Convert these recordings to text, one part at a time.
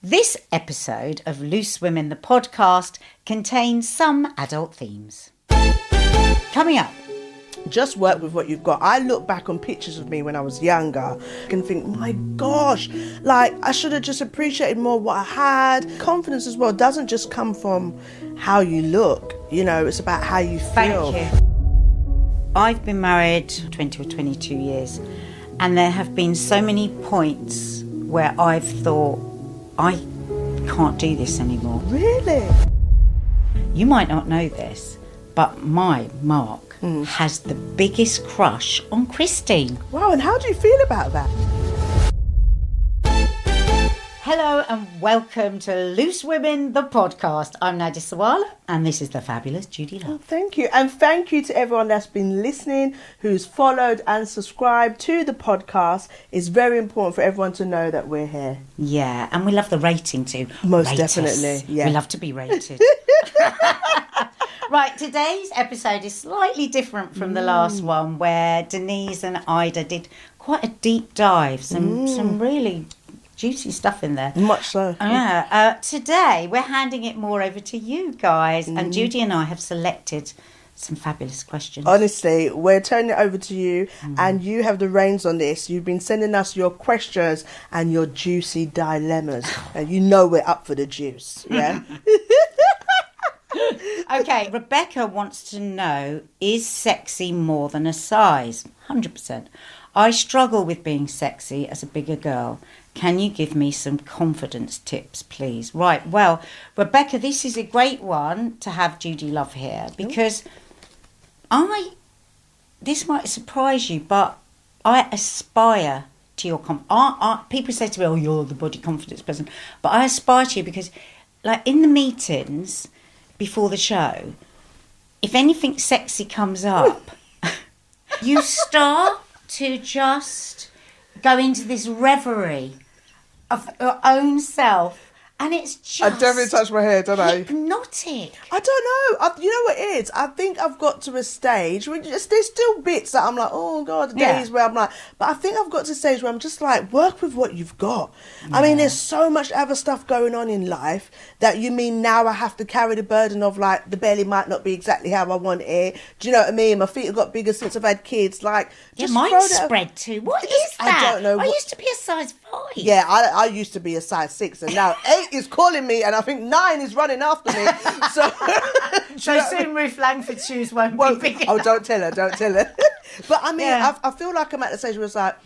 This episode of Loose Women, the podcast, contains some adult themes. Coming up. Just work with what you've got. I look back on pictures of me when I was younger and think, my gosh, like I should have just appreciated more what I had. Confidence as well doesn't just come from how you look, you know, it's about how you feel. Thank you. I've been married 20 or 22 years, and there have been so many points where I've thought, I can't do this anymore. Really? You might not know this, but my Mark has the biggest crush on Christine. Wow, and how do you feel about that? Hello and welcome to Loose Women, the podcast. I'm Nadia Sawalha and this is the fabulous Judi. Oh, thank you. And thank you to everyone that's been listening, who's followed and subscribed to the podcast. It's very important for everyone to know that we're here. Yeah, and we love the rating too. Most Rate definitely, us. yeah. We love to be rated. Right, today's episode is slightly different from the last one, where Denise and Ida did quite a deep dive, some really juicy stuff in there. Much so. Yeah. Today, we're handing it more over to you guys, and Judi and I have selected some fabulous questions. Honestly, we're turning it over to you, and you have the reins on this. You've been sending us your questions and your juicy dilemmas, and you know we're up for the juice, yeah? Okay, Rebecca wants to know, is sexy more than a size? 100%. I struggle with being sexy as a bigger girl. Can you give me some confidence tips, please? Right, well, Rebecca, this is a great one to have Judi Love here, because this might surprise you, but I aspire to your people say to me, oh, you're the body confidence person, but I aspire to you because, like, in the meetings before the show, if anything sexy comes up, you start to just go into this reverie of your own self, and it's just I definitely touch my hair, don't I? Hypnotic. I don't know. You know what it is? I think I've got to a stage there's still bits that I'm like, oh God, the days where I'm like, but I think I've got to a stage where I'm just like, work with what you've got. Yeah. I mean, there's so much other stuff going on in life that you mean now I have to carry the burden of, like, the belly might not be exactly how I want it. Do you know what I mean? My feet have got bigger since I've had kids. Like, just mine's spread too. What is that? I don't know. I used to be a size 5. Yeah, I used to be a size 6, and now 8 is calling me, and I think 9 is running after me. So soon Ruth Langford shoes won't be big enough. Oh, don't tell her. But I mean, I feel like I'm at the stage where it's like,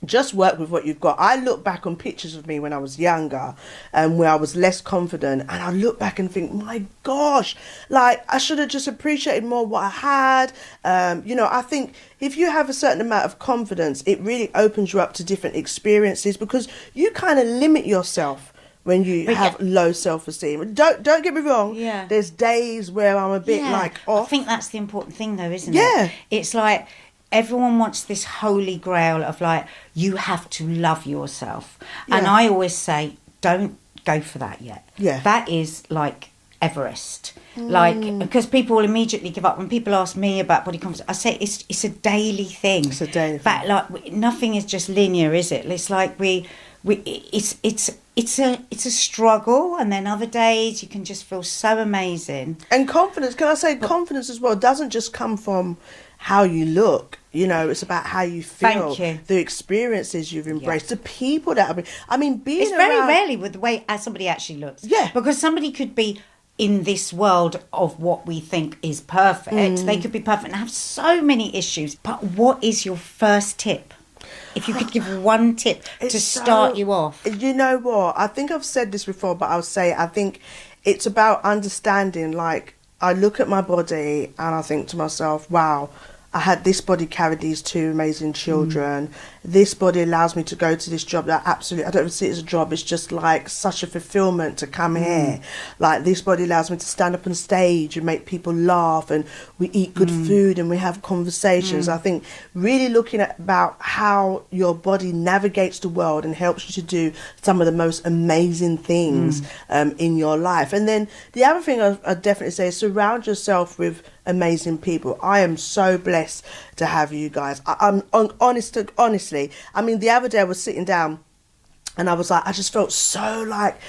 just work with what you've got. I look back on pictures of me when I was younger and where I was less confident, and I look back and think, my gosh, like I should have just appreciated more what I had. You know, I think if you have a certain amount of confidence, it really opens you up to different experiences, because you kind of limit yourself when you have low self-esteem. Don't get me wrong. Yeah. There's days where I'm a bit like off. I think that's the important thing though, isn't it? Yeah. It's like everyone wants this holy grail of, like, you have to love yourself. Yeah. And I always say, don't go for that yet. Yeah. That is like Everest. Like, because people will immediately give up. When people ask me about body confidence, I say it's a daily thing. It's a daily thing. But like, nothing is just linear, is it? It's like it's a struggle, and then other days you can just feel so amazing. And confidence, can I say, confidence as well doesn't just come from how you look. You know, it's about how you feel. Thank you. The experiences you've embraced, the people that have been. I mean, being it's very rarely with the way somebody actually looks. Yeah. Because somebody could be in this world of what we think is perfect. They could be perfect and have so many issues. But what is your first tip? If you could give one tip to start you off. You know what? I think I've said this before, but I'll say I think it's about understanding. Like, I look at my body and I think to myself, wow, I had this body carry these 2 amazing children. This body allows me to go to this job that absolutely, I don't even see it as a job, it's just like such a fulfillment to come here. Like, this body allows me to stand up on stage and make people laugh, and we eat good food and we have conversations. I think really looking at about how your body navigates the world and helps you to do some of the most amazing things in your life. And then the other thing I definitely say is surround yourself with amazing people. I am so blessed to have you guys. I'm honestly, I mean, the other day I was sitting down And I was like, I just felt so like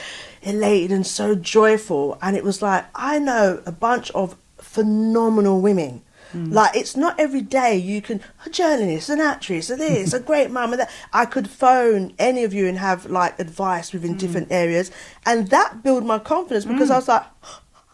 elated and so joyful. And it was like, I know a bunch of phenomenal women. Like, it's not every day you can, a journalist, an actress, a this, a great mum, and that. I could phone any of you and have like advice within different areas. And that built my confidence, because I was like,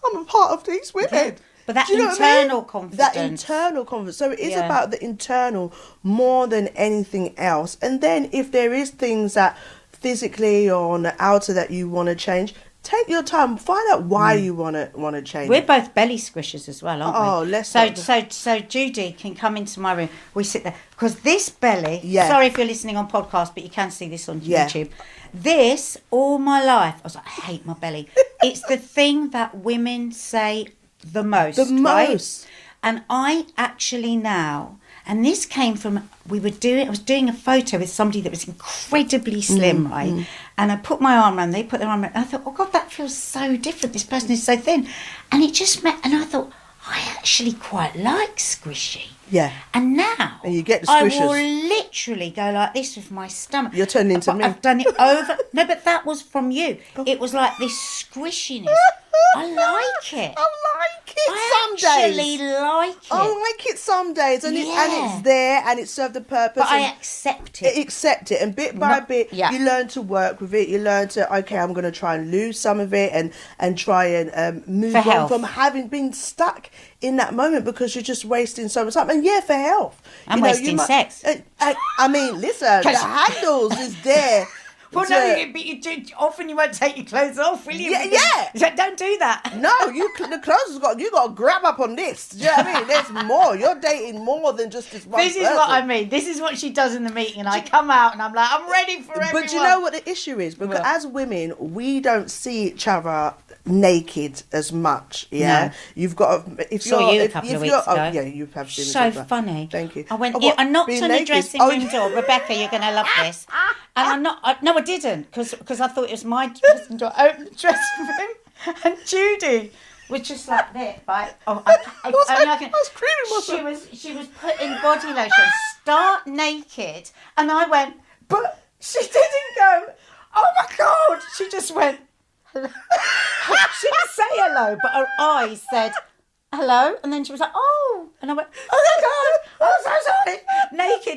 I'm a part of these women. Yeah. But that Do you know internal what I mean? confidence. That internal confidence. So it is Yeah. about the internal more than anything else. And then if there is things that physically or on the outer that you want to change, take your time. Find out why you want to change. We're both belly squishers as well, aren't we? Oh, let's so not- so Judi can come into my room. We sit there because this belly. Yeah. Sorry if you're listening on podcast, but you can see this on Yeah. YouTube. This all my life, I was like, I hate my belly. It's the thing that women say the most. The right? most. And I actually now, and this came from, I was doing a photo with somebody that was incredibly slim, right? And I put my arm around, they put their arm around, and I thought, oh God, that feels so different. This person is so thin. And it just met, and I thought, I actually quite like squishy. Yeah. And now, And you get the I squishers. will literally go like this with my stomach. You're turning into But me. I've done it over. No, but that was from you. It was like this squishiness. I like it. I like it I some actually days. like it. I like it some days, and Yeah. it's there, and it served the purpose. But I and accept it. accept it, and bit by bit, yeah. you learn to work with it. You learn to, okay, I'm going to try and lose some of it, and try and move For on health. from having been stuck in that moment, because you're just wasting so much time. And yeah, for health, I'm you know, wasting sex. I mean, listen, the handles is there. Well, to- no, but you do. Often you won't take your clothes off, will you? Yeah, Because- yeah. So don't do that. No, the clothes has got, you got to grab up on this. Do you know what I mean? There's more. You're dating more than just this one This is person. what I mean. This is what she does in the meeting, and I come out and I'm like, I'm ready for everyone. But do you know what the issue is? Because What? as women, we don't see each other naked as much. Yeah, No. You've got if Saw you're you a if, couple if of you're weeks oh ago. yeah, you have seen So it. funny. Thank you. I went. Oh, what? I knocked Being on the naked? dressing Oh, room yeah. door. Rebecca, you're going to love this. And I'm not. No, I didn't, because I thought it was my dressing door. I opened the dressing room, and Judi was just like this, right? Oh, I was creaming myself. She was putting body lotion, start naked, and I went, but she didn't go, oh my God. She just went, hello. She didn't say hello, but her eyes said, hello. And then she was like, oh. And I went, oh my God, I'm so sorry. Naked.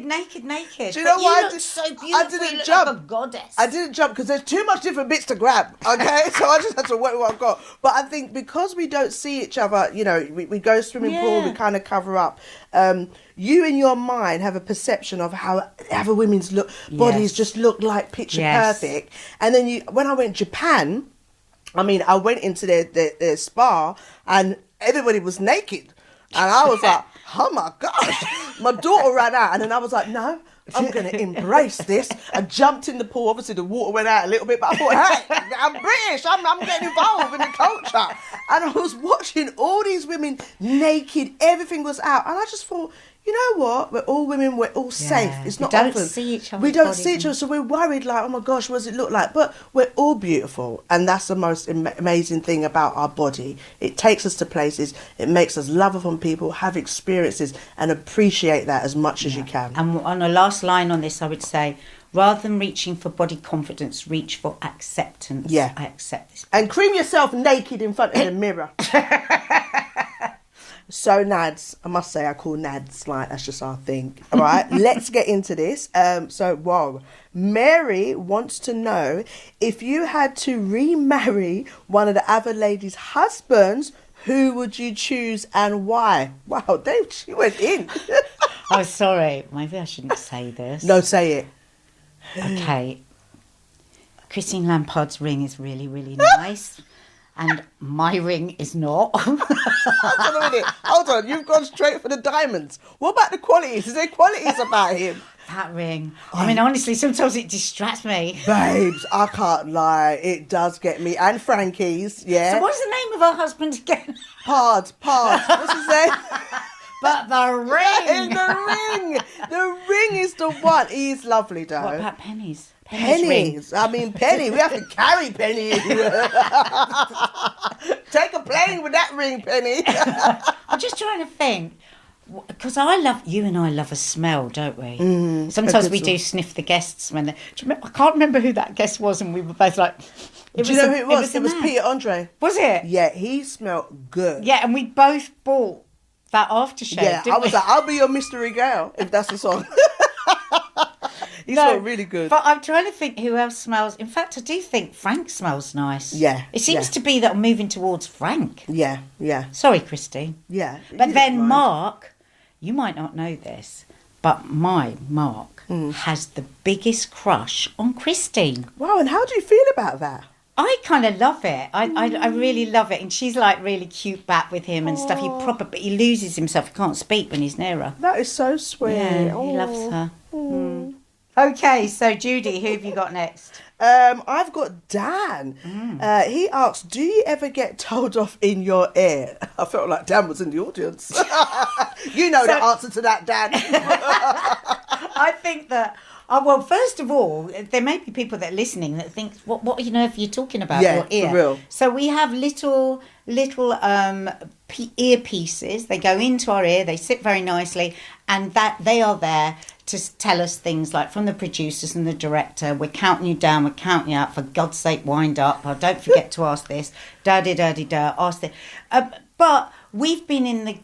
Do you know But why you I look so beautiful. I didn't you look jump. like a goddess. I didn't jump because there's too much different bits to grab. Okay, so I just had to work with what I've got. But I think because we don't see each other, you know, we go swimming pool, we kind of cover up. You in your mind have a perception of how other women's bodies Yes. just look like picture Yes. perfect. And then when I went to Japan, I mean, I went into their spa and everybody was naked. And I was like, oh my gosh. My daughter ran out, and then I was like, no, I'm going to embrace this. I jumped in the pool. Obviously, the water went out a little bit, but I thought, hey, I'm British. I'm getting involved in the culture. And I was watching all these women naked. Everything was out. And I just thought, you know what? We're all women. We're all safe. It's we not don't often. see each other's We don't bodies see each other. So we're worried, like, oh my gosh, what does it look like? But we're all beautiful. And that's the most amazing thing about our body. It takes us to places. It makes us love upon people, have experiences, and appreciate that as much as you can. And on the last line on this, I would say, rather than reaching for body confidence, reach for acceptance. Yeah. I accept this. And cream yourself naked in front of the mirror. So Nads, I must say I call Nads, like that's just our thing. All right, let's get into this. Whoa. Mary wants to know, if you had to remarry one of the other ladies' husbands, who would you choose and why? Wow, Dave, she went in. Oh, sorry. Maybe I shouldn't say this. No, say it. Okay. Christine Lampard's ring is really, really nice. And my ring is not. Hold on a minute. Hold on, you've gone straight for the diamonds. What about the qualities? Is there qualities about him? That ring. I mean, honestly, sometimes it distracts me. Babes, I can't lie. It does get me. And Frankie's, yeah. So what's the name of her husband again? Pard. What's his name? But the ring. The ring is the one. He's lovely, though. What about pennies? Penny's ring. Pennies. I mean, Penny. We have to carry Penny. Take a plane with that ring, Penny. I'm just trying to think. because you and I love a smell, don't we? Sometimes we do sniff the guests when I can't remember who that guest was, and we were both like, do you know who it was? It was Peter Andre. Was it? Yeah, he smelled good. Yeah, and we both bought that aftershave. Yeah, I was like, I'll be your mystery girl if that's the song. He smelled really good. But I'm trying to think who else smells. In fact, I do think Frank smells nice. Yeah. It seems to be that I'm moving towards Frank. Yeah, yeah. Sorry, Christine. Yeah. But then Mark, you might not know this, but my Mark has the biggest crush on Christine. Wow, and how do you feel about that? I kind of love it. I really love it. And she's like really cute back with him and stuff. But he loses himself. He can't speak when he's near her. That is so sweet. Yeah, he loves her. Okay, so Judi, who have you got next? I've got Dan. He asks, do you ever get told off in your ear? I felt like Dan was in the audience. You know the answer to that, Dan. I think that, well, first of all, there may be people that are listening that think, what you know, if you're talking about your ear. For real. So we have little earpieces. They go into our ear. They sit very nicely, and that they are there to tell us things like from the producers and the director, we're counting you down, we're counting you out, for God's sake, wind up, or don't forget to ask this, da-di-da-di-da, ask this. But we've been in the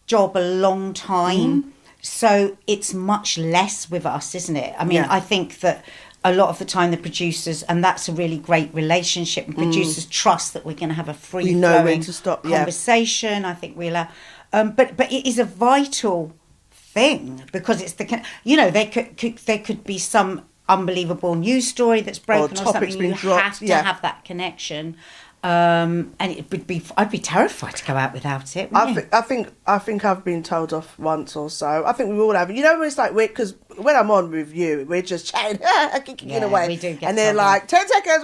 job a long time, so it's much less with us, isn't it? I mean, I think that a lot of the time the producers, and that's a really great relationship, and producers trust that we're going to have a free-flowing conversation. I think we allow... but it is a vital thing, because it's there could be some unbelievable news story that's broken or something. You have to have that connection, and it would be. I'd be terrified to go out without it. I think I've been told off once or so. I think we all have. You know, it's like because when I'm on with you, we're just chatting, kicking away. We do get and they're like 10 seconds.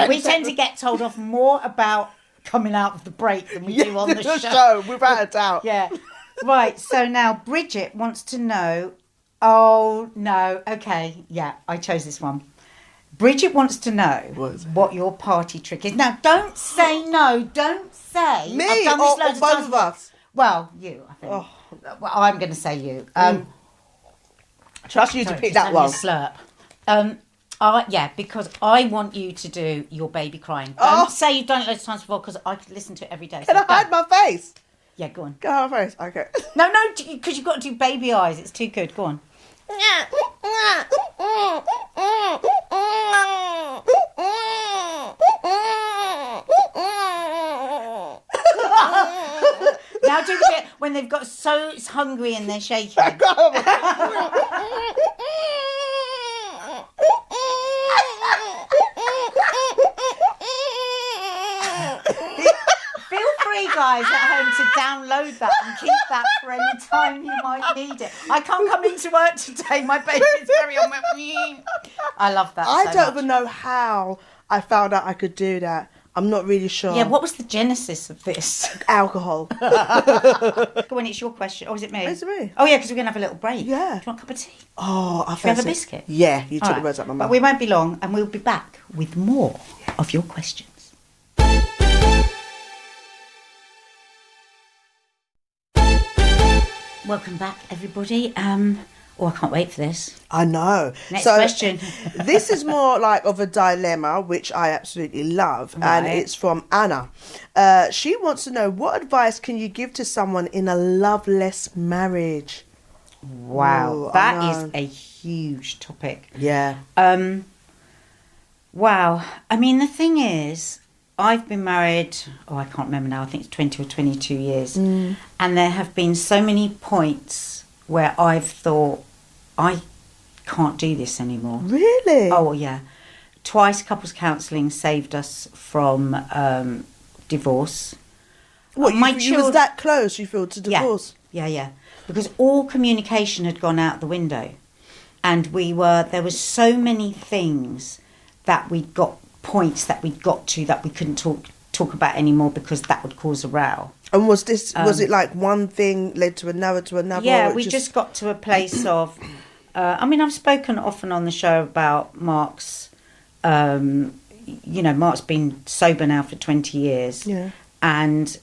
We tend to get told off more about coming out of the break than we do on the show. Without a doubt. Yeah. Right, so now Bridget wants to know... Oh, no, okay, yeah, I chose this one. Bridget wants to know what your party trick is. Now, don't say no, don't say... Me I've done this loads or both of us? Well, you, I think. Oh. Well, I'm going to say you. Trust you to pick that one. Slurp. Yeah, because I want you to do your baby crying. Don't say you've done it loads of times before, because I could listen to it every day. Can I hide my face? Yeah, go on. Go on my face. Okay. No, because you've got to do baby eyes. It's too good. Go on. Now do the bit when they've got so hungry and they're shaking. Feel free, guys, at home to download that and keep that for any time you might need it. I can't come into work today. My baby's very on my... I love that I don't even know how I found out I could do that. I'm not really sure. Yeah, what was the genesis of this? Alcohol. When it's your question. Oh, is it me? It's me. Oh, yeah, because we're going to have a little break. Yeah. Do you want a cup of tea? Oh, I fancy. Have a biscuit? Yeah, you took the words out of my mouth. But we won't be long, and we'll be back with more of your questions. Welcome back, everybody. I can't wait for this. I know. Next question. This is more like of a dilemma, which I absolutely love. Right. And it's from Anna. She wants to know, what advice can you give to someone in a loveless marriage? Wow. Ooh, that is a huge topic. Yeah. Wow. I mean, the thing is, I've been married, I can't remember now, I think it's 20 or 22 years. And there have been so many points where I've thought, I can't do this anymore. Really? Oh, yeah. Twice couples counselling saved us from divorce. What, you was that close, you feel, to divorce? Yeah. Because all communication had gone out the window. And there was so many things that we'd got, points that we'd got to that we couldn't talk about anymore because that would cause a row. And was it like one thing led to another Yeah, we just got to a place of I've spoken often on the show about Mark's Mark's been sober now for 20 years. Yeah. And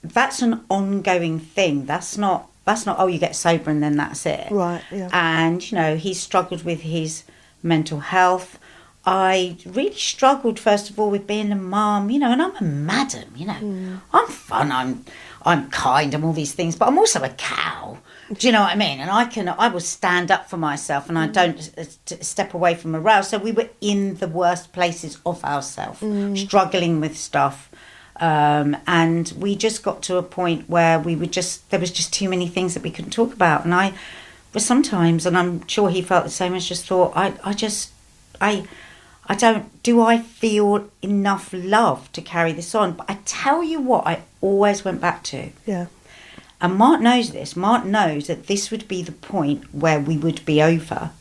that's an ongoing thing. That's not oh, you get sober and then that's it. Right, yeah. And, you know, he struggled with his mental health. I really struggled, first of all, with being a mum, you know, and I'm a madam, you know. I'm fun, I'm kind, I'm all these things, but I'm also a cow. Do you know what I mean? And I will stand up for myself, and I don't step away from a row. So we were in the worst places of ourselves, struggling with stuff. And we just got to a point where there was just too many things that we couldn't talk about. And I was sometimes, and I'm sure he felt the same, I just thought, do I feel enough love to carry this on? But I tell you what, I always went back to. Yeah. And Mark knows this. Mark knows that this would be the point where we would be over.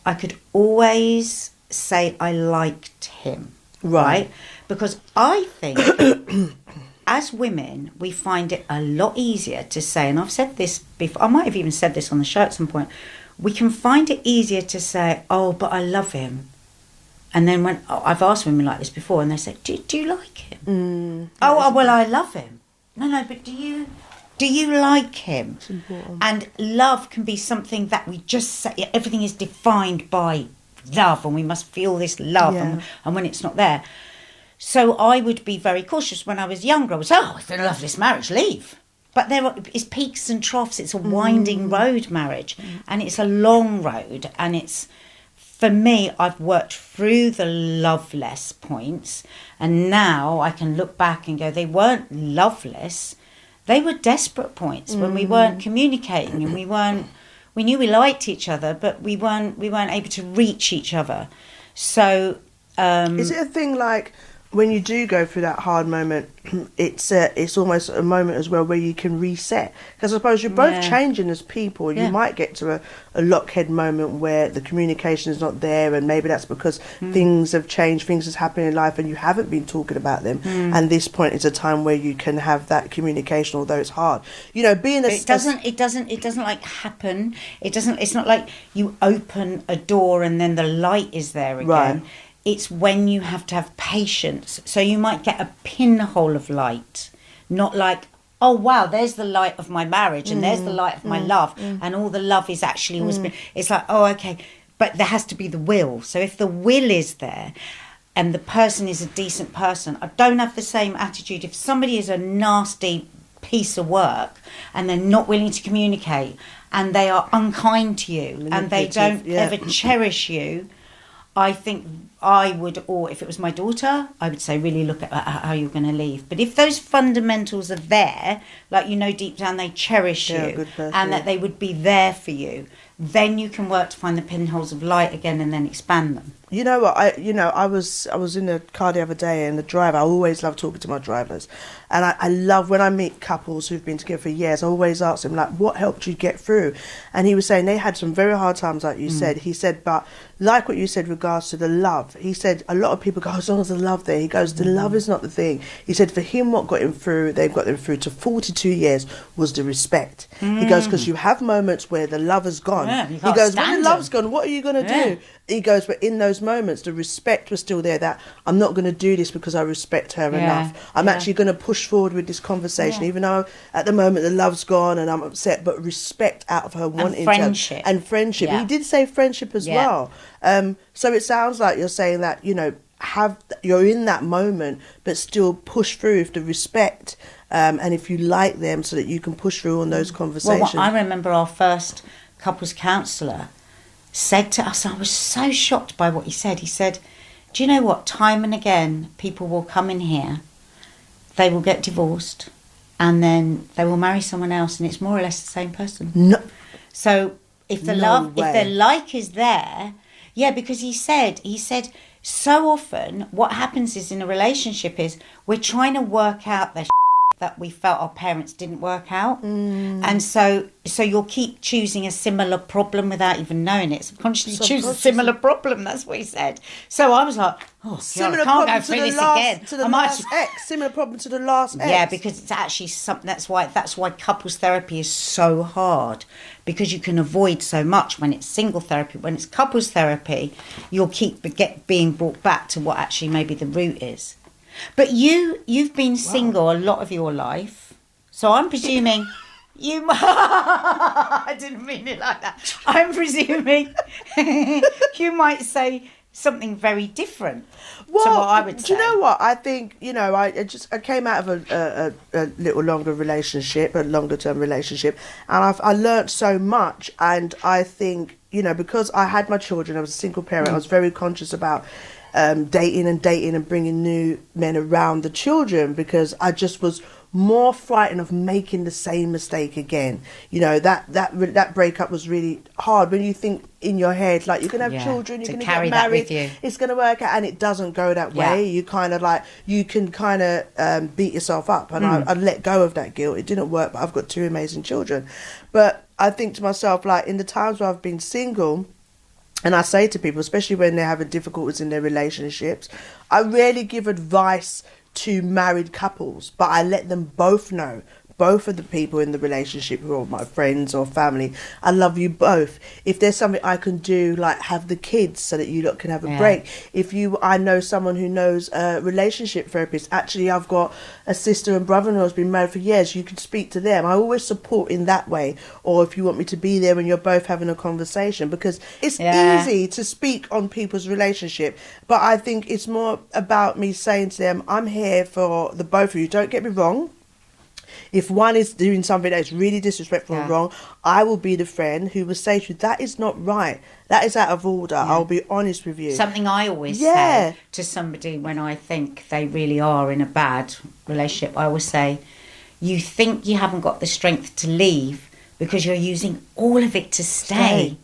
I could always say I liked him. Right? Because I think as women, we find it a lot easier to say, and I've said this before, I might have even said this on the show at some point, we can find it easier to say, oh, but I love him. And then when I've asked women like this before, and they say, do you like him? Well, I love him. No, but do you like him? It's important. And love can be something that we just say, everything is defined by love, and we must feel this love, and when it's not there. So I would be very cautious when I was younger. I was, if you're in a loveless marriage, leave. But it's peaks and troughs. It's a winding road, marriage, and it's a long road. And it's, for me, I've worked through the loveless points, and now I can look back and go, they weren't loveless. They were desperate points when we weren't communicating, and we knew we liked each other, but we weren't able to reach each other. So is it a thing like when you do go through that hard moment, it's almost a moment as well where you can reset? Because I suppose you're both changing as people. You might get to a lockhead moment where the communication is not there, and maybe that's because things have changed, things have happened in life, and you haven't been talking about them. And this point is a time where you can have that communication, although it's hard. You know, it doesn't like happen. It's not like you open a door and then the light is there again. Right. It's when you have to have patience. So you might get a pinhole of light, not like, oh, wow, there's the light of my marriage, and there's the light of my love, and all the love is actually always been. It's like, oh, okay, but there has to be the will. So if the will is there and the person is a decent person, I don't have the same attitude. If somebody is a nasty piece of work and they're not willing to communicate and they are unkind to you and they don't ever cherish you, I think I would, or if it was my daughter, I would say really look at how you're going to leave. But if those fundamentals are there, like, you know, deep down they cherish you and that they would be there for you, then you can work to find the pinholes of light again and then expand them. You know what? I was in the car the other day, and the driver, I always love talking to my drivers, and I love when I meet couples who've been together for years. I always ask them, like, what helped you get through? And he was saying they had some very hard times, like you said. He said, but like what you said, regards to the love, he said a lot of people go, as long as the love there. He goes, the love is not the thing. He said for him, what got him through, they've got them through to 42 years, was the respect. He goes, because you have moments where the love has gone. He goes, when the love's gone, what are you going to do? He goes, but in those moments, the respect was still there, that I'm not going to do this because I respect her enough. I'm actually going to push forward with this conversation, even though at the moment the love's gone and I'm upset, but respect out of her wanting friendship. To. And friendship. He did say friendship as well. So it sounds like you're saying that, you know, you're in that moment, but still push through with the respect, and if you like them, so that you can push through on those conversations. Well, I remember our first couples counsellor said to us, I was so shocked by what he said. He said, do you know what? Time and again, people will come in here, they will get divorced, and then they will marry someone else, and it's more or less the same person. No. So if the if the like is there, because he said, so often what happens is in a relationship is we're trying to work out the that we felt our parents didn't work out. And so you'll keep choosing a similar problem without even knowing it. Subconsciously choose a similar problem, that's what he said. So I was like, oh, similar God, I can't problem go through this again. To the last ex. Similar problem to the last ex. Yeah, because it's actually something, that's why couples therapy is so hard, because you can avoid so much when it's single therapy. When it's couples therapy, you'll keep being brought back to what actually maybe the root is. But you've been single a lot of your life, so I'm presuming I didn't mean it like that. I'm presuming you might say something very different to what I would say. Do you know what? I think, I came out of a little longer relationship, a longer term relationship, and I learnt so much. And I think, because I had my children, I was a single parent, I was very conscious about dating and bringing new men around the children, because I just was more frightened of making the same mistake again. That breakup was really hard when you think in your head, like, you're gonna have children, you're gonna get married, it's gonna work out, and it doesn't go that way. You kind of you can kind of beat yourself up, and I let go of that guilt. It didn't work, but I've got 2 amazing children. But I think to myself, like, in the times where I've been single, and I say to people, especially when they're having difficulties in their relationships, I rarely give advice to married couples, but I let them both know, both of the people in the relationship who are my friends or family, I love you both. If there's something I can do, like have the kids so that you lot can have a break. I know someone who knows a relationship therapist. Actually, I've got a sister and brother-in-law who's been married for years. You can speak to them. I always support in that way. Or if you want me to be there when you're both having a conversation, because it's easy to speak on people's relationship, but I think it's more about me saying to them, I'm here for the both of you. Don't get me wrong. If one is doing something that is really disrespectful and wrong, I will be the friend who will say to you, that is not right. That is out of order. I'll be honest with you. Something I always say to somebody when I think they really are in a bad relationship, I always say, you think you haven't got the strength to leave because you're using all of it to stay.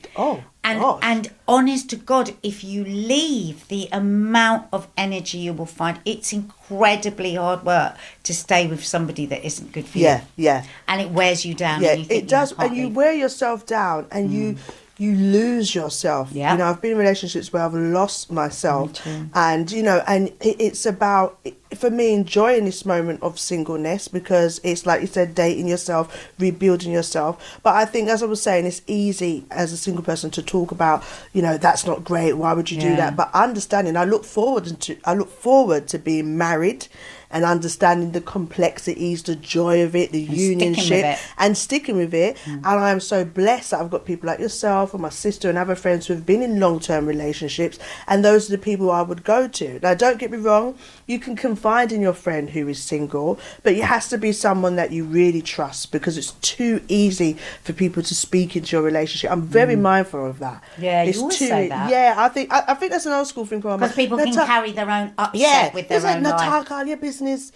And honest to God, if you leave, the amount of energy you will find, it's incredibly hard work to stay with somebody that isn't good for you. Yeah. And it wears you down. Yeah, and you think it does. And you wear yourself down, and you lose yourself. Yeah. I've been in relationships where I've lost myself. And, and it's about, for me, enjoying this moment of singleness, because it's like you said, dating yourself, rebuilding yourself. But I think, as I was saying, it's easy as a single person to talk about, that's not great, why would you do that? But understanding, I look forward to being married and understanding the complexities, the joy of it, the unionship, and sticking with it. And I am so blessed that I've got people like yourself and my sister and other friends who have been in long-term relationships, and those are the people I would go to. Now, don't get me wrong, you can confide in your friend who is single, but it has to be someone that you really trust, because it's too easy for people to speak into your relationship. I'm very mindful of that. Yeah, it's you always say that. Yeah, I think that's an old school thing. Because people can carry their own upset with their own life. Your business. That's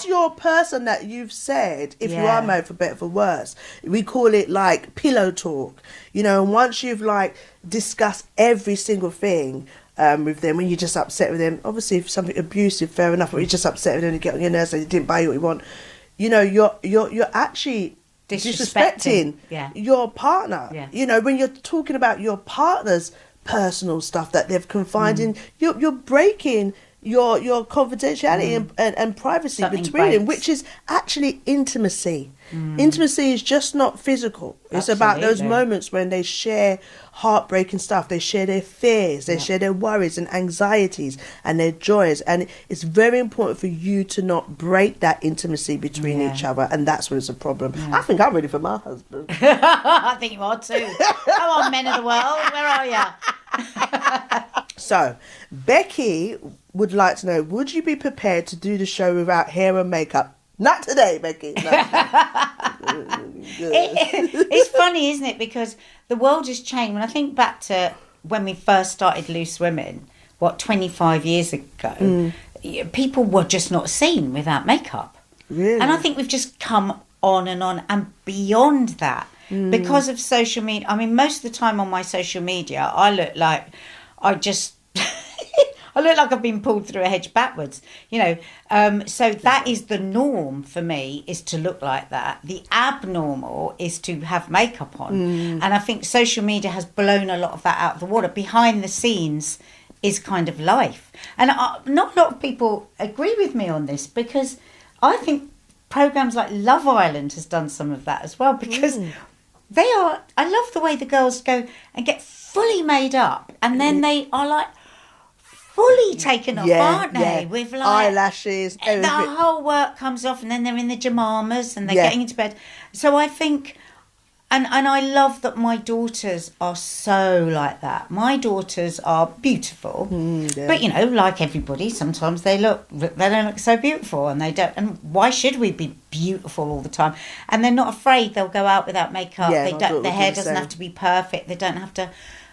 your person that you've said, if you are married, for better for worse. We call it like pillow talk, and once you've discussed every single thing with them, when you're just upset with them, obviously if something abusive, fair enough, but you're just upset with them, you get on your nerves and you didn't buy you what you want, you're actually disrespecting your partner. When you're talking about your partner's personal stuff that they've confided in, you're breaking your confidentiality and privacy between them, which is actually intimacy. Intimacy is just not physical. It's about those moments when they share heartbreaking stuff. They share their fears, they share their worries and anxieties and their joys, and it's very important for you to not break that intimacy between each other, and that's when it's a problem. I think I'm ready for my husband. I think you are too. Come on, men of the world, where are you? So, Becky would like to know, would you be prepared to do the show without hair and makeup? Not today, Becky. It's funny, isn't it? Because the world has changed. When I think back to when we first started Loose Women, 25 years ago, people were just not seen without makeup. Really? And I think we've just come on and beyond that because of social media. I mean, most of the time on my social media, I look like I look like I've been pulled through a hedge backwards, so that is the norm for me, is to look like that. The abnormal is to have makeup on. And I think social media has blown a lot of that out of the water. Behind the scenes is kind of life. And not a lot of people agree with me on this, because I think programmes like Love Island has done some of that as well, because I love the way the girls go and get fully made up, and then they are fully taken off, aren't they? With like eyelashes, everything. The whole work comes off, and then they're in the pyjamas and they're getting into bed. So I think, and I love that my daughters are so like that. My daughters are beautiful, but like everybody, sometimes they don't look so beautiful, and they don't. And why should we be beautiful all the time? And they're not afraid. They'll go out without makeup. Their hair doesn't have to be perfect. They don't have to.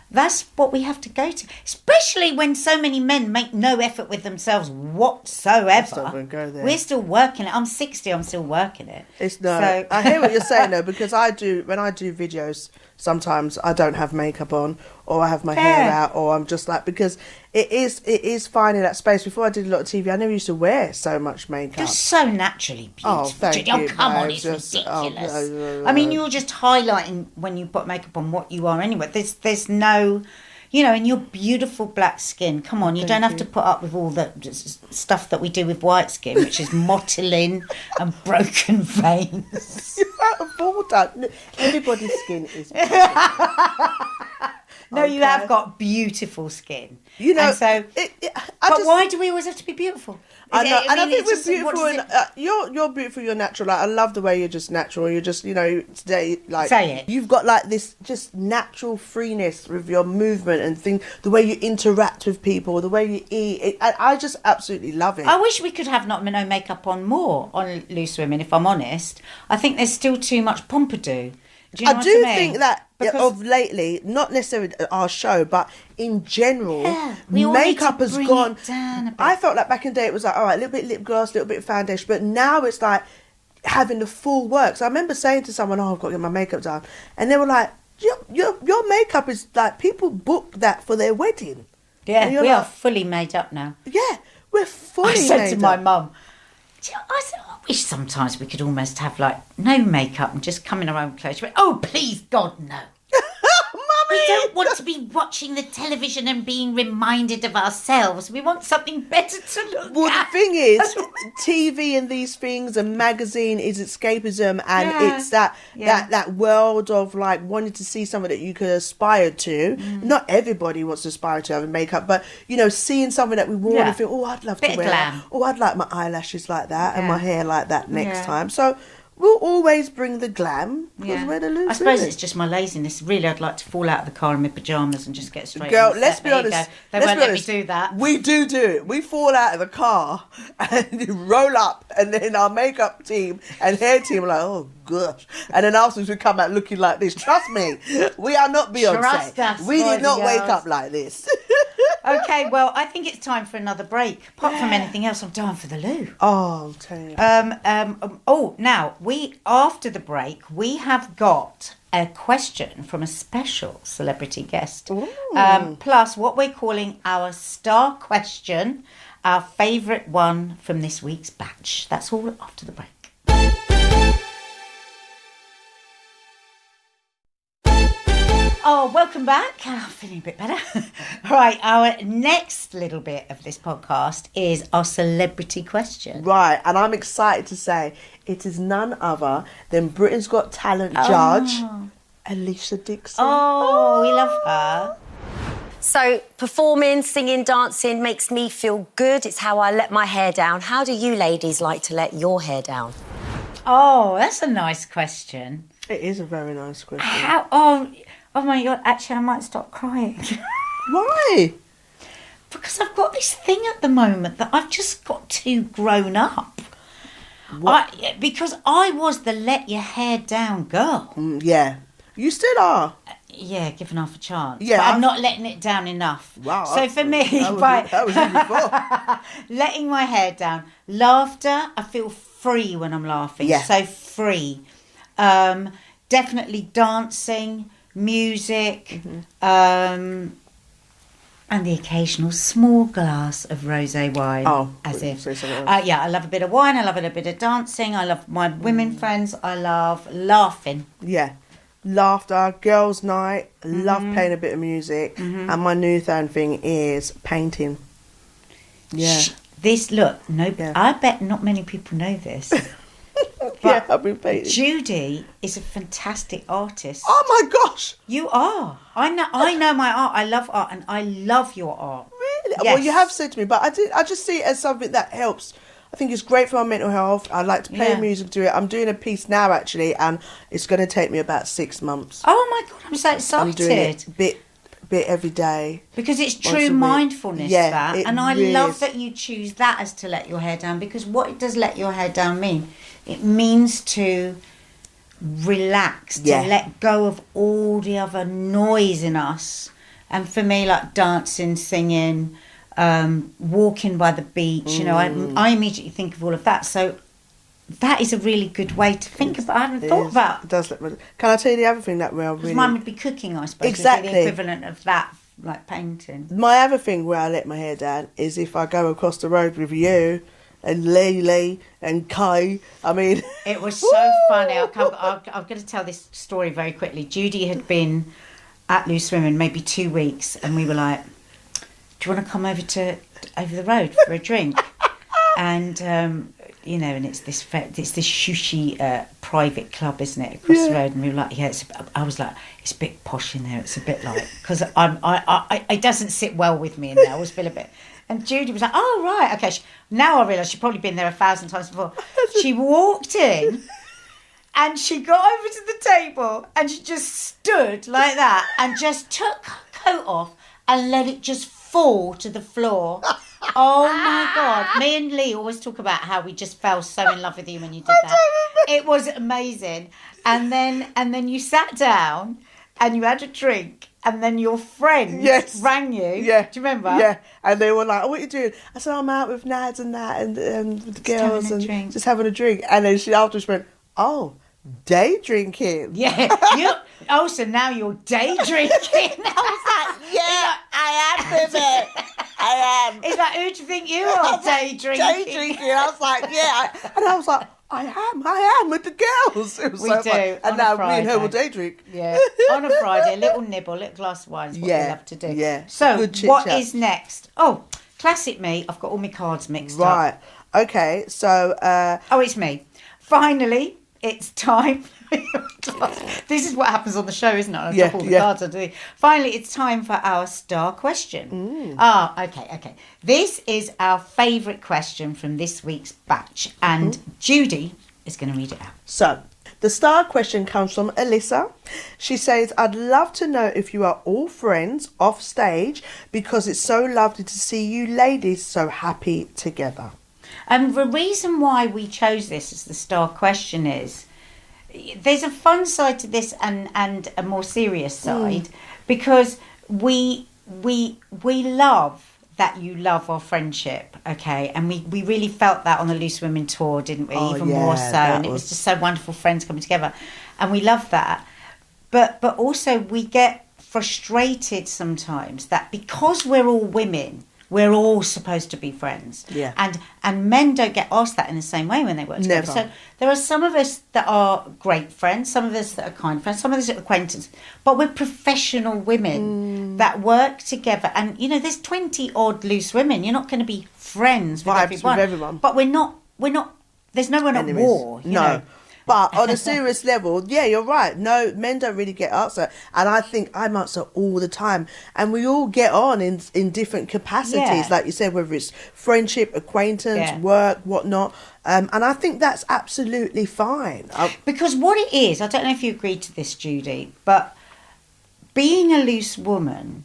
That's what we have to go to, especially when so many men make no effort with themselves whatsoever. We're still working it. I'm 60. I'm still working it. I hear what you're saying though, because when I do videos, sometimes I don't have makeup on, or I have my hair out, or I'm just like, because it is finding that space. Before I did a lot of TV, I never used to wear so much makeup. You're so naturally beautiful. Oh, thank you. Come on, it's ridiculous. No. I mean, you're just highlighting when you put makeup on what you are anyway. There's no, in your beautiful black skin. Come on, you don't have to put up with all the stuff that we do with white skin, which is mottling and broken veins. You're out of order. Everybody's skin is No, you have got beautiful skin. And so, why do we always have to be beautiful? I know, and I think we're beautiful. You're beautiful. You're natural. Like, I love the way you're just natural. You're just, today, like, say it. You've got like this just natural freeness with your movement and thing. The way you interact with people, the way you eat. I just absolutely love it. I wish we could have no makeup on more on Loose Women. If I'm honest, I think there's still too much pompadour. I do think that of lately, not necessarily our show, but in general, makeup has gone. I felt like back in the day it was like, all right, a little bit lip gloss, a little bit of foundation, but now it's like having the full works. I remember saying to someone, "Oh, I've got to get my makeup done," and they were like, "Your makeup is like people book that for their wedding." Yeah, we are fully made up now. Yeah, we're fully. I said to my mum, I said, I wish sometimes we could almost have like no makeup and just come in our own clothes. Oh, please, God, no. We don't want to be watching the television and being reminded of ourselves. We want something better to look at. Well, the thing is, TV and these things and magazine is escapism, and it's that world of like wanting to see something that you could aspire to. Not everybody wants to aspire to having makeup, but seeing something that we want and think, oh, I'd love to wear that. Oh, I'd like my eyelashes like that and my hair like that next time. So we'll always bring the glam because we're the Loose. I suppose it's just my laziness. Really, I'd like to fall out of the car in my pyjamas and just get straight. Girl, let's be honest. They won't let me do that. We do it. We fall out of the car and roll up, and then our makeup team and hair team are like, oh gosh. And then afterwards we come out looking like this. Trust me, we are not Beyonce. Trust us, we did not wake up like this. Okay, well, I think it's time for another break. Apart from anything else, I'm dying for the loo. Oh, I'll tell you. Now, after the break, we have got a question from a special celebrity guest. Plus, what we're calling our star question, our favourite one from this week's batch. That's all after the break. Oh, welcome back. I'm feeling a bit better. Right, our next little bit of this podcast is our celebrity question. Right, and I'm excited to say it is none other than Britain's Got Talent judge, Alicia Dixon. Oh, we love her. So, performing, singing, dancing makes me feel good. It's how I let my hair down. How do you ladies like to let your hair down? Oh, that's a nice question. It is a very nice question. Oh my God, actually I might start crying. Why? Because I've got this thing at the moment that I've just got too grown up. Because I was the let your hair down girl. Yeah. You still are. Yeah, given half a chance. Yeah, but I'm not letting it down enough. Wow. So for me, that was you before. Letting my hair down. Laughter, I feel free when I'm laughing. Yeah. So free. Definitely dancing, music, and the occasional small glass of rosé wine. Oh, as if. Yeah, I love a bit of wine. I love a little bit of dancing. I love my women friends. I love laughing. Yeah. Laughter, girls' night, love playing a bit of music, and my newfound thing is painting. Yeah. I bet not many people know this. Yeah, I've been painting. Judi is a fantastic artist. Oh my gosh! You are. I know my art. I love art, and I love your art. Really? Well, you have said to me, but I just see it as something that helps. I think it's great for my mental health. I like to play music to it. I'm doing a piece now, actually, and it's going to take me about 6 months. Oh, my God, I'm so excited. I'm doing it bit every day. Because it's true mindfulness, that. And I really love is. that you choose that as to let your hair down, because what it does let your hair down mean? It means to relax, to let go of all the other noise in us. And for me, like dancing, singing, walking by the beach, you know, I immediately think of all of that. So that is a really good way to think about. I hadn't thought about. It does. Can I tell you the other thing that we're really... Mine would be cooking, I suppose. Exactly. The equivalent of that, like painting. My other thing where I let my hair down is if I go across the road with you and Lily and Kai. I mean... It was so funny. I'm going to tell this story very quickly. Judi had been at Loose Women maybe 2 weeks, and we were like, do you want to come over the road for a drink? And you know, and it's this shushy private club, isn't it, across the road? And we were like, I was like, it's a bit posh in there. It's a bit like, because it doesn't sit well with me in there. I always feel a bit. And Judi was like, oh right, okay. Now I realise she'd probably been there 1,000 times before. She walked in. And she got over to the table and she just stood like that and just took her coat off and let it just fall to the floor. Oh my God. Me and Lee always talk about how we just fell so in love with you when you did that. It was amazing. And then you sat down and you had a drink, and then your friend rang you. Yeah. Do you remember? Yeah. And they were like, oh, what are you doing? I said, I'm out with Nads and that and with the girls and just having a drink. And then she afterwards went, oh, day drinking. Yeah. So now you're day drinking. I was like, I am, baby. I am. It's like, who do you think you are, day drinking? Day drinking. I was like, and I was like, I am with the girls. It was we so do. fun. And now me and her will day drink. Yeah. On a Friday, a little nibble, a little glass of wine is what we love to do. Yeah. So what is next? Oh, classic me. I've got all my cards mixed up. Right. Okay. So. It's me. Finally, it's time. This is what happens on the show, isn't it? I drop all the cards I do. Finally, it's time for our star question. Okay. This is our favourite question from this week's batch, and Judi is going to read it out. So, the star question comes from Alyssa. She says, I'd love to know if you are all friends off stage, because it's so lovely to see you ladies so happy together. And the reason why we chose this as the star question is, there's a fun side to this and a more serious side, because we love that you love our friendship, okay? And we really felt that on the Loose Women tour, didn't we? Even more so. And it was just so wonderful, friends coming together. And we love that. But also we get frustrated sometimes that because we're all women, we're all supposed to be friends. Yeah. And men don't get asked that in the same way when they work together. Never. So there are some of us that are great friends, some of us that are kind friends, some of us are acquaintances. But we're professional women that work together. And, you know, there's 20 odd Loose Women. You're not going to be friends with everyone. But we're not, there's no one at war. You know? But on a serious level, you're right. No, men don't really get answered. And I think I'm answered all the time. And we all get on in different capacities, like you said, whether it's friendship, acquaintance, work, whatnot. And I think that's absolutely fine. Because what it is, I don't know if you agree to this, Judi, but being a loose woman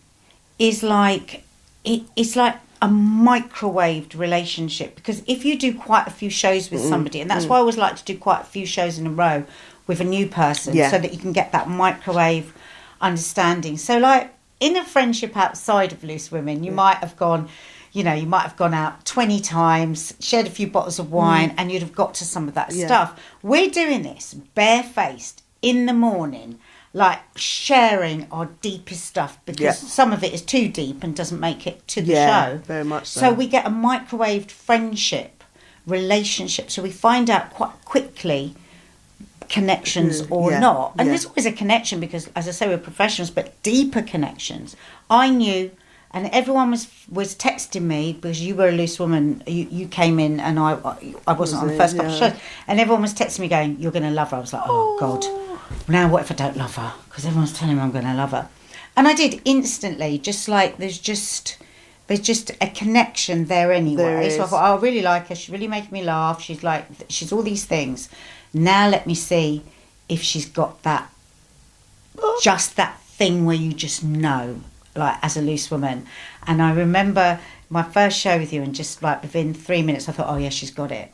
is like, it's like a microwaved relationship, because if you do quite a few shows with somebody, and that's why I always like to do quite a few shows in a row with a new person, so that you can get that microwave understanding. So like in a friendship outside of Loose Women, you might have gone, you know, you might have gone out 20 times, shared a few bottles of wine, and you'd have got to some of that stuff. We're doing this barefaced in the morning, like sharing our deepest stuff, because some of it is too deep and doesn't make it to the show. Very much so. So we get a microwaved friendship relationship, so we find out quite quickly connections or not. And there's always a connection, because as I say, we're professionals, but deeper connections. I knew, and everyone was texting me, because you were a Loose Woman, you came in and I wasn't on the first couple of shows, and everyone was texting me going, you're going to love her. I was like, oh God, now what if I don't love her? Because everyone's telling me I'm going to love her. And I did instantly, just like there's just there's just a connection there anyway. There So I is. thought, oh, I really like her. She's really making me laugh. She's all these things. Now let me see if she's got that, just that thing where you just know, like as a loose woman. And I remember my first show with you, and just like within 3 minutes, I thought, oh yeah, she's got it.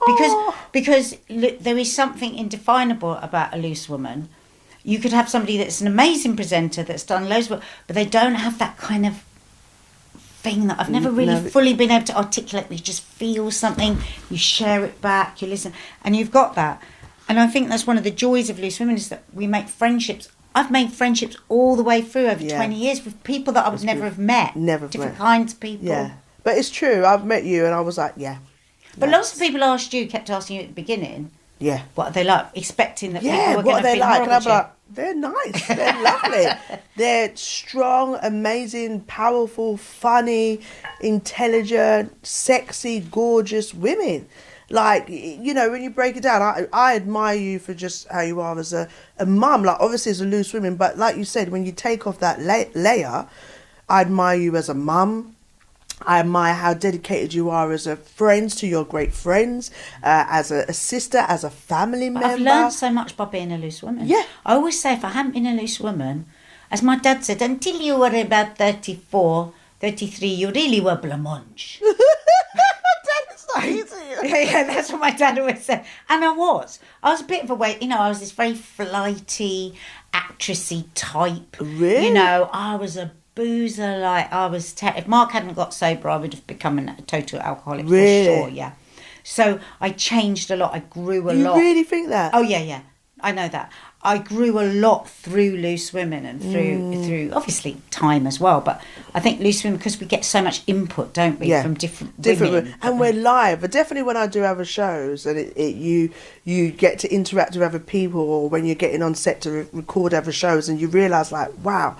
Because look, there is something indefinable about a loose woman. You could have somebody that's an amazing presenter that's done loads of work, but they don't have that kind of thing that I've never really fully been able to articulate. You just feel something, you share it back, you listen, and you've got that. And I think that's one of the joys of Loose Women, is that we make friendships. I've made friendships all the way through over 20 years with people that I would never have met. Different kinds of people. Yeah. But it's true. I've met you and I was like, yeah. But lots of people kept asking you at the beginning, yeah, what are they like? Expecting that people were what going are to they be like? And I'm horrible to you. like, they're nice. They're lovely. They're strong, amazing, powerful, funny, intelligent, sexy, gorgeous women. Like, you know, when you break it down, I admire you for just how you are as a mum. Like, obviously as a loose woman, but like you said, when you take off that layer, I admire you as a mum. I admire how dedicated you are as a friend to your great friends, as a sister, as a family member. I've learned so much by being a loose woman. Yeah. I always say, if I hadn't been a loose woman, as my dad said, until you were about 34, 33, you really were blancmange. Yeah, that's what my dad always said. And I was a bit of a way, you know, I was this very flighty, actressy type. Really? You know, I was a boozer, like I was, if Mark hadn't got sober, I would have become a total alcoholic Really? for sure, yeah. So I changed a lot, I grew a lot. You really think that? Oh, yeah, I know that. I grew a lot through Loose Women and through obviously time as well. But I think Loose Women, because we get so much input, don't we, from different women. And we're live. But definitely when I do other shows and you get to interact with other people, or when you're getting on set to record other shows, and you realise, like, wow,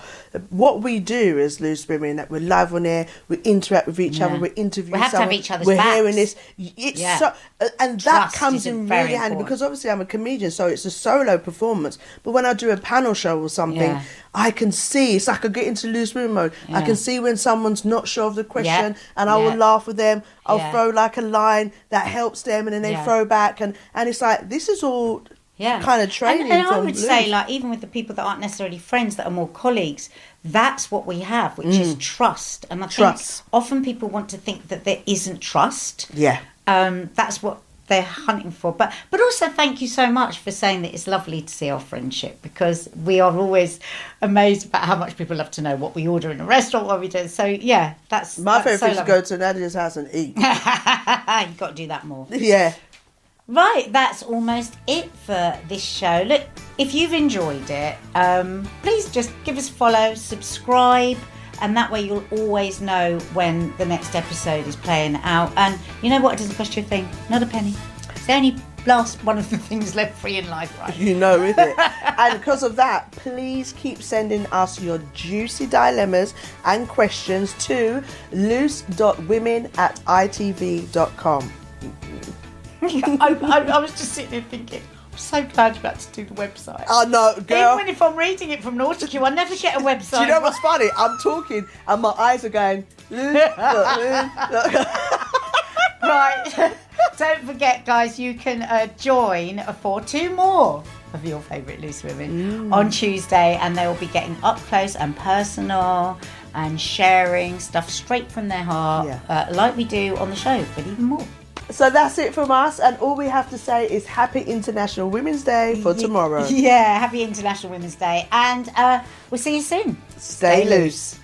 what we do as Loose Women, that we're live on air, we interact with each other, we interview we have someone, to have each other's we're backs. hearing this. It's so, and that Trust comes is in very really handy, important. because obviously I'm a comedian, so it's a solo performance. But when I do a panel show or something, I can see, it's like I get into Loose Women mode. I can see when someone's not sure of the question, and I will laugh with them. I'll throw like a line that helps them, and then they throw back, and it's like, this is all kind of training. And I from would Loose. say, like, even with the people that aren't necessarily friends, that are more colleagues, that's what we have, which is trust. And I think often people want to think that there isn't trust. Yeah. That's what they're hunting for. But also thank you so much for saying that it's lovely to see our friendship, because we are always amazed about how much people love to know what we order in a restaurant, what we do. So yeah, that's my favourite so thing is to go to Nadia's house and eat. You've got to do that more. Yeah. Right, that's almost it for this show. Look, if you've enjoyed it, please just give us a follow, subscribe, and that way you'll always know when the next episode is playing out. And you know what? It doesn't cost you a thing. Not a penny. It's the only last one of the things left free in life, right? You know, isn't it? And because of that, please keep sending us your juicy dilemmas and questions to loose.women@itv.com. I was just sitting there thinking, I'm so glad you're about to do the website. Oh, no, girl. Even if I'm reading it from Nautica, I never get a website. Do you know what's funny? I'm talking and my eyes are going, look. Right. Don't forget, guys, you can join for 2 more of your favourite Loose Women on Tuesday, and they will be getting up close and personal and sharing stuff straight from their heart, like we do on the show, but even more. So that's it from us, and all we have to say is Happy International Women's Day for tomorrow. Yeah, Happy International Women's Day, and we'll see you soon. Stay loose.